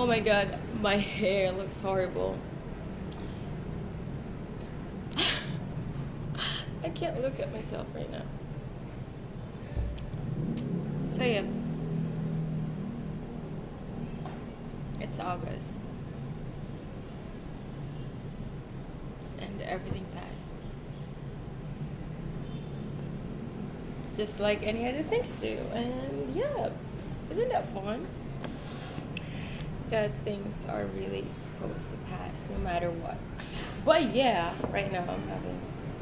my god, my hair looks horrible. I can't look at myself right now. So yeah, it's August and everything passed, just like any other things do. And yeah, isn't that fun? That things are really supposed to pass no matter what. But yeah, right now I'm having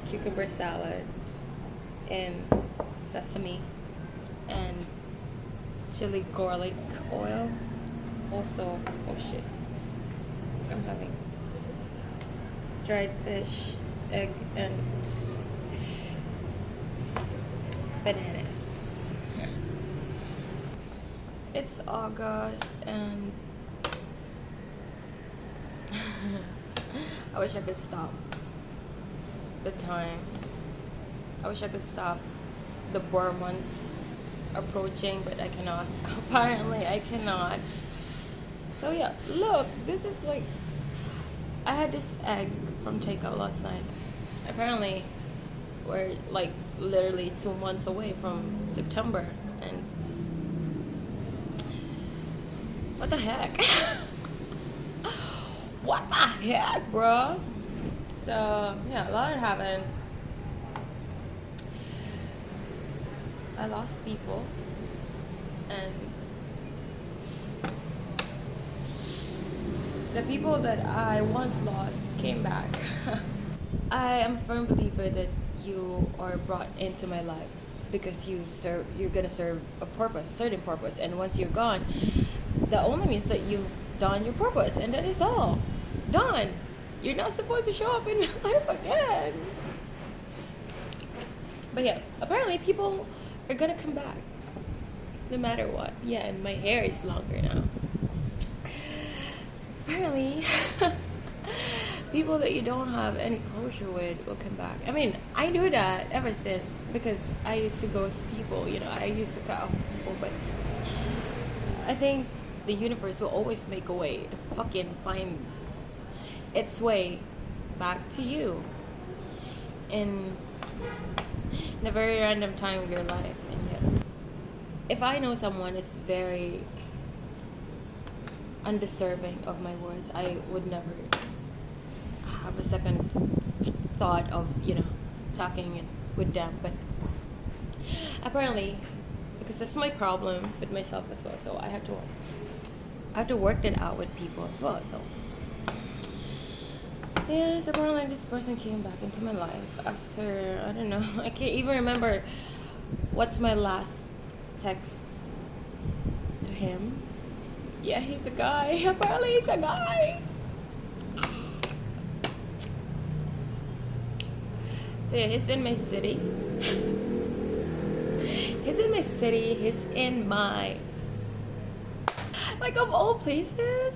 cucumber salad and sesame and chili garlic oil. Also, oh shit, I'm having dried fish, egg, and bananas. It's August and I wish I could stop the time. I wish I could stop the bar months approaching, but I cannot. Apparently I cannot. So yeah, look, this is like, I had this egg from takeout last night. Apparently we're like literally 2 months away from September, and what the heck? What the heck, bro? So yeah, a lot happened. I lost people, and the people that I once lost came back. I am a firm believer that you are brought into my life because you're gonna serve a purpose, a certain purpose, and once you're gone, that only means that you've done your purpose, and that is all. Done. You're not supposed to show up in my life again. But yeah, apparently people are gonna come back no matter what. Yeah, and my hair is longer now. Apparently people that you don't have any closure with will come back. I mean, I knew that ever since, because I used to ghost people, you know, I used to cut off people, but I think the universe will always make a way to fucking find its way back to you in a very random time of your life. And yeah, if I know someone is very undeserving of my words, I would never have a second thought of, you know, talking it with them. But apparently, because that's my problem with myself as well, so I have to work that out with people as well. So yes, apparently this person came back into my life after, I don't know, I can't even remember what's my last text to him. Yeah, he's a guy. Apparently he's a guy. So yeah, he's in my city. He's in my city. He's in my, like, of all places.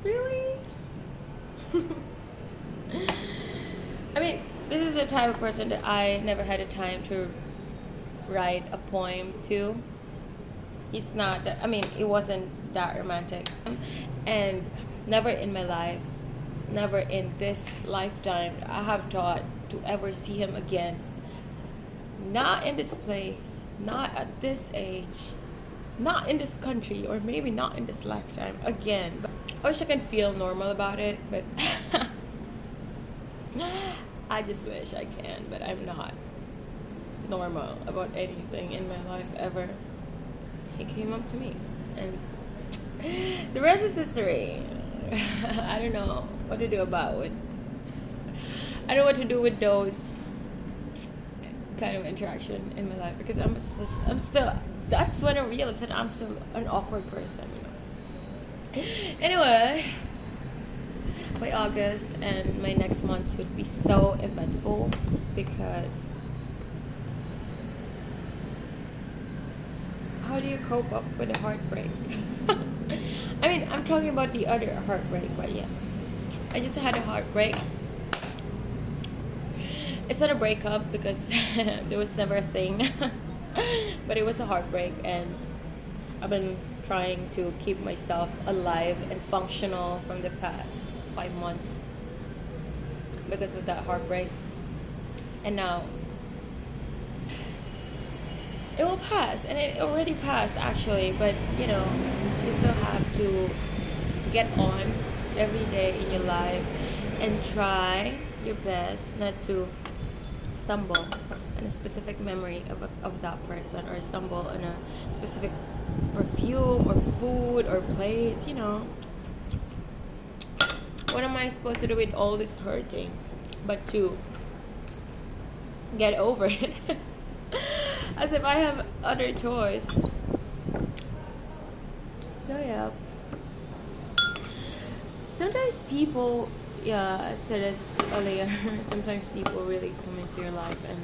Really? I mean, this is the type of person that I never had a time to write a poem to. He's not that, I mean, it wasn't that romantic. And never in my life, never in this lifetime, I have thought to ever see him again. Not in this place, not at this age, not in this country, or maybe not in this lifetime again. But I wish I could feel normal about it, but I just wish I can, but I'm not normal about anything in my life ever. He came up to me, and the rest is history. I don't know what to do about it. I don't know what to do with those kind of interaction in my life, because I'm still, that's when I realized that I'm still an awkward person, you know. Anyway, my August and my next months would be so eventful, because how do you cope up with a heartbreak? I mean, I'm talking about the other heartbreak, but yeah, I just had a heartbreak. It's not a breakup because there was never a thing, but it was a heartbreak, and I've been trying to keep myself alive and functional from the past 5 months because of that heartbreak. And now it will pass, and it already passed actually, but you know, you still have to get on every day in your life and try your best not to stumble on a specific memory of that person, or stumble on a specific perfume or food or place, you know. What am I supposed to do with all this hurting but to get over it? As if I have other choice. So yeah. Sometimes people, yeah, I said this earlier, sometimes people really come into your life and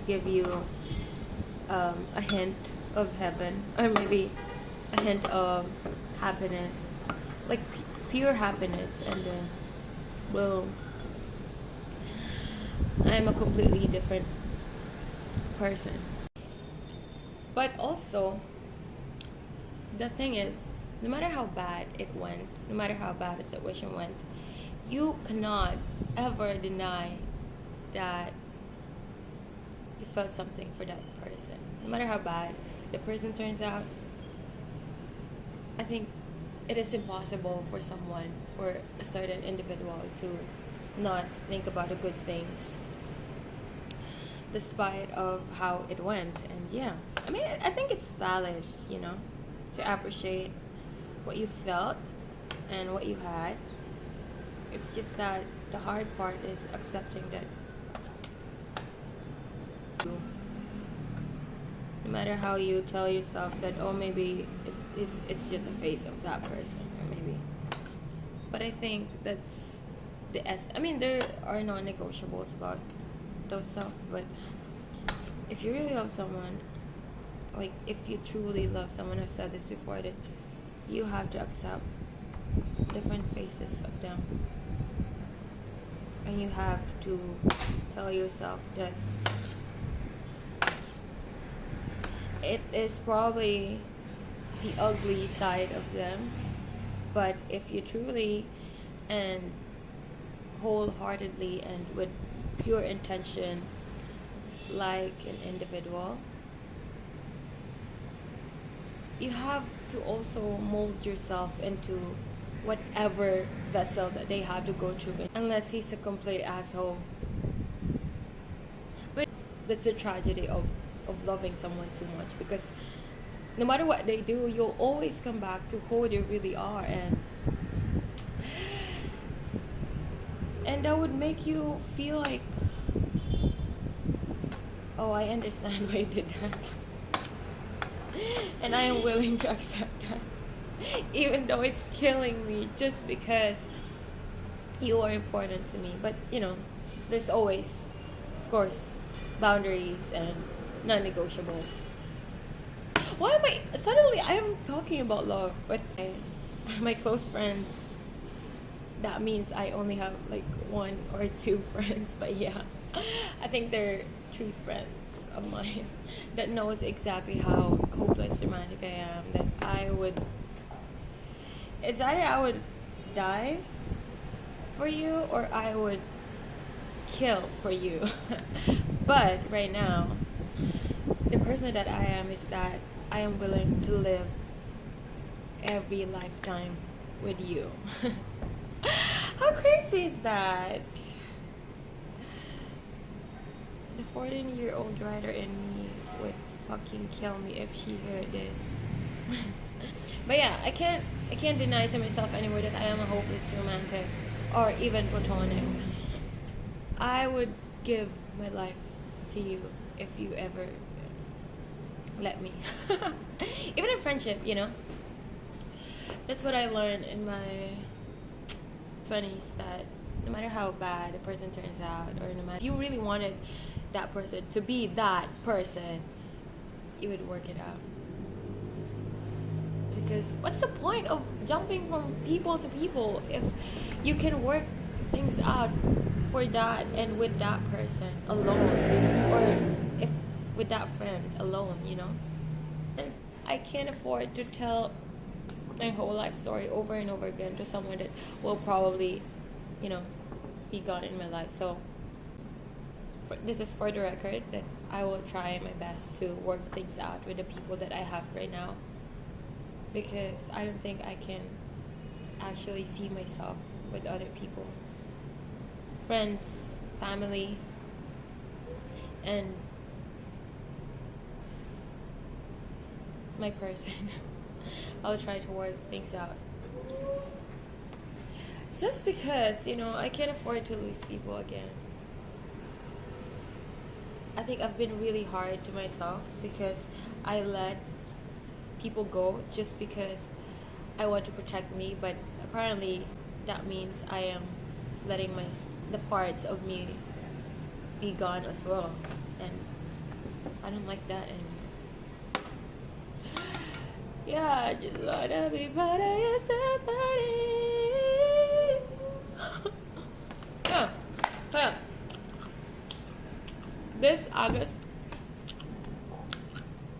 give you a hint of heaven, or maybe a hint of happiness, like pure happiness, and then, well, I'm a completely different person. But also, the thing is, no matter how bad it went, no matter how bad the situation went, you cannot ever deny that you felt something for that person. No matter how bad the person turns out, I think it is impossible for someone, for a certain individual, to not think about the good things despite of how it went. And yeah, I mean, I think it's valid, you know, to appreciate what you felt and what you had. It's just that the hard part is accepting that no matter how you tell yourself that, oh, maybe it's just a phase of that person, or maybe, but I think that's I mean, there are non-negotiables about those stuff, but if you really love someone, like if you truly love someone, I've said this before, that you have to accept different faces of them, and you have to tell yourself that it is probably the ugly side of them, but if you truly and wholeheartedly and with pure intention like an individual, you have to also mold yourself into whatever vessel that they have to go through, unless he's a complete asshole. But that's the tragedy of loving someone too much, because no matter what they do, you'll always come back to who they really are, and that would make you feel like, oh, I understand why you did that, and I am willing to accept that, even though it's killing me, just because you are important to me. But you know, there's always, of course, boundaries and non-negotiables. Why am I am talking about love? But my close friends, that means I only have like 1 or 2 friends, but yeah, I think they're true friends of mine that knows exactly how hopeless romantic I am, that it's either I would die for you or I would kill for you. But right now, the person that I am is that I am willing to live every lifetime with you. How crazy is that? The 14-year-old writer in me would fucking kill me if she heard this. But yeah, I can't deny to myself anymore that I am a hopeless romantic, or even platonic. I would give my life to you if you ever let me. Even in friendship, you know. That's what I learned in my 20s, that no matter how bad a person turns out, or no matter if you really wanted that person to be that person, you would work it out. Because what's the point of jumping from people to people if you can work things out for that and with that person alone, or if with that friend alone, you know? Then I can't afford to tell my whole life story over and over again to someone that will probably, you know, be gone in my life. So this is for the record that I will try my best to work things out with the people that I have right now, because I don't think I can actually see myself with other people, friends, family, and my person. I'll try to work things out. Just because, I can't afford to lose people again. I think I've been really hard to myself because I let people go just because I want to protect me, but apparently that means I am letting the parts of me be gone as well, and I don't like that anymore. Yeah, I just wanna be part of your somebody. Yeah. This August,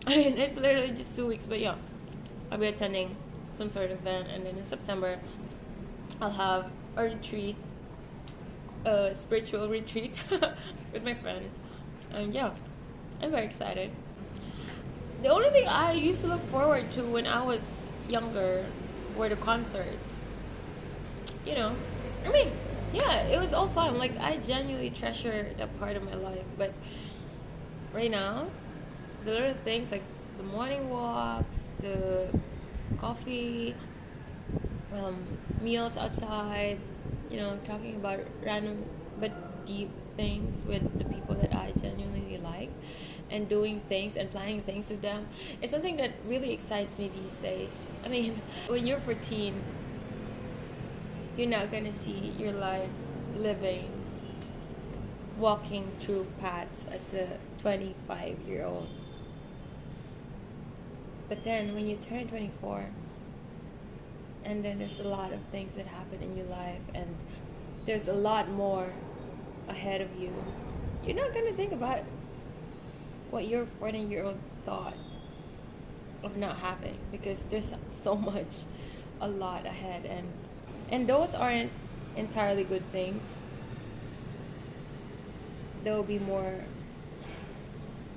I mean, it's literally just 2 weeks, but yeah, I'll be attending some sort of event, and then in September, I'll have a retreat, a spiritual retreat with my friend, and yeah, I'm very excited. The only thing I used to look forward to when I was younger were the concerts. I mean, yeah, it was all fun. Like, I genuinely treasure that part of my life. But right now, the little things like the morning walks, the coffee, meals outside, talking about random but deep things with the people that I genuinely like, and doing things and planning things with them, it's something that really excites me these days. I mean, when you're 14, you're not gonna see your life walking through paths as a 25-year-old. But then when you turn 24, and then there's a lot of things that happen in your life, and there's a lot more ahead of you, you're not gonna think about what your 14-year-old thought of not having, because there's so much, a lot ahead, and those aren't entirely good things. There will be more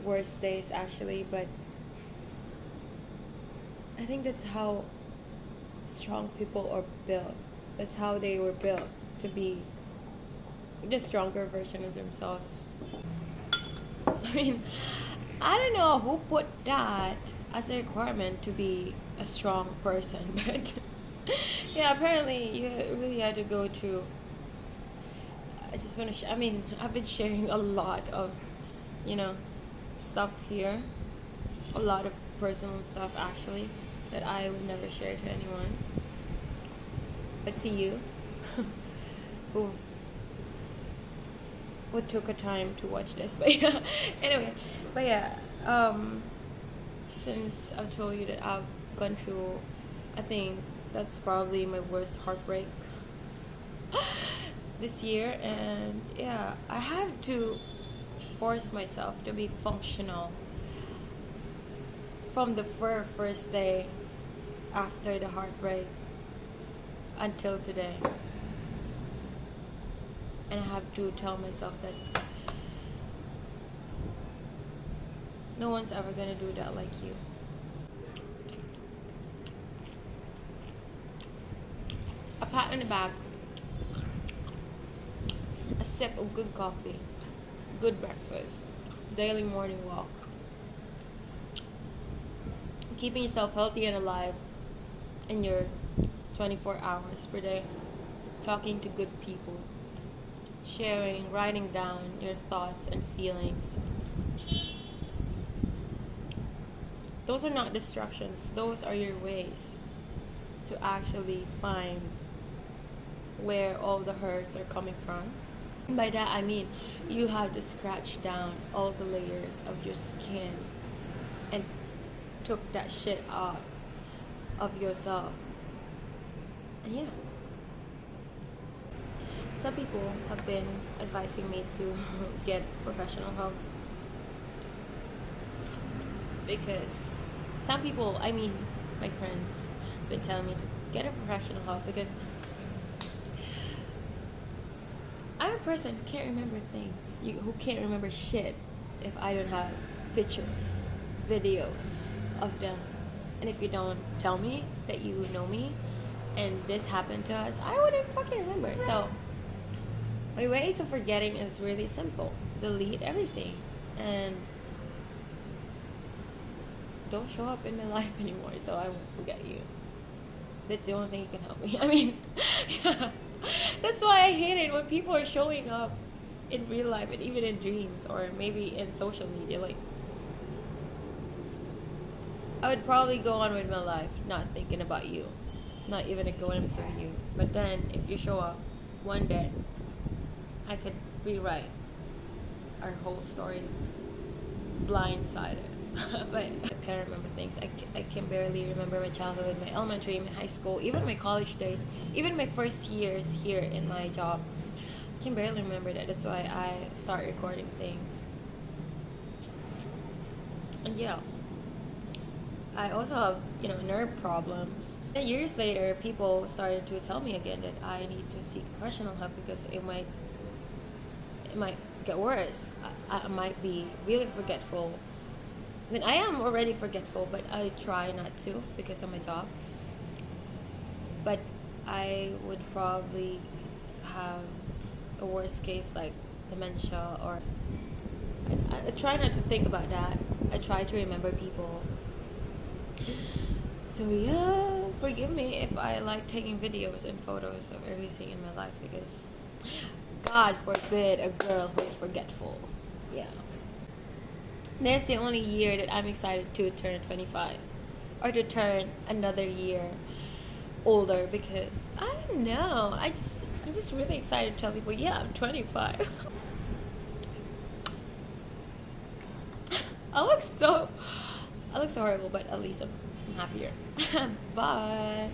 worse days actually, but I think that's how strong people are built. That's how they were built, to be the stronger version of themselves. I mean, I don't know who put that as a requirement to be a strong person, but yeah, apparently you really had to go through. I just want to I've been sharing a lot of, stuff here, a lot of personal stuff actually, that I would never share to anyone, but to you, who took a time to watch this. But yeah, anyway, since I've told you that I've gone through, I think that's probably my worst heartbreak this year, and yeah, I had to force myself to be functional from the first day after the heartbreak until today. And I have to tell myself that no one's ever gonna do that like you. A pat on the back, a sip of good coffee, good breakfast, daily morning walk, keeping yourself healthy and alive in your 24 hours per day, talking to good people, sharing, writing down your thoughts and feelings. Those are not distractions. Those are your ways to actually find where all the hurts are coming from. And by that I mean you have to scratch down all the layers of your skin and took that shit out of yourself. And yeah, some people have been advising me to get professional help, because some people, I mean, my friends, been telling me to get a professional help because I'm a person who can't remember things. Who can't remember shit if I don't have pictures, videos of them. And if you don't tell me that you know me and this happened to us, I wouldn't fucking remember. So my ways of forgetting is really simple. Delete everything and don't show up in my life anymore so I won't forget you. That's the only thing you can help me. I mean, yeah. That's why I hate it when people are showing up in real life and even in dreams or maybe in social media. Like, I would probably go on with my life not thinking about you, not even a glimpse of you. But then if you show up one day, I could rewrite our whole story blindsided. But I can't remember things. I can barely remember my childhood, my elementary, my high school, even my college days, even my first years here in my job. I can barely remember that. That's why I start recording things. And yeah, I also have, nerve problems. And years later, people started to tell me again that I need to seek professional help because it might get worse. I might be really forgetful. I mean, I am already forgetful, but I try not to because of my job. But I would probably have a worst case like dementia, or I try not to think about that. I try to remember people. So yeah, forgive me if I like taking videos and photos of everything in my life because God forbid a girl who is forgetful. Yeah. That's the only year that I'm excited to turn 25 or to turn another year older because I don't know. I'm just really excited to tell people, yeah, I'm 25. I look so horrible, but at least I'm happier. Bye.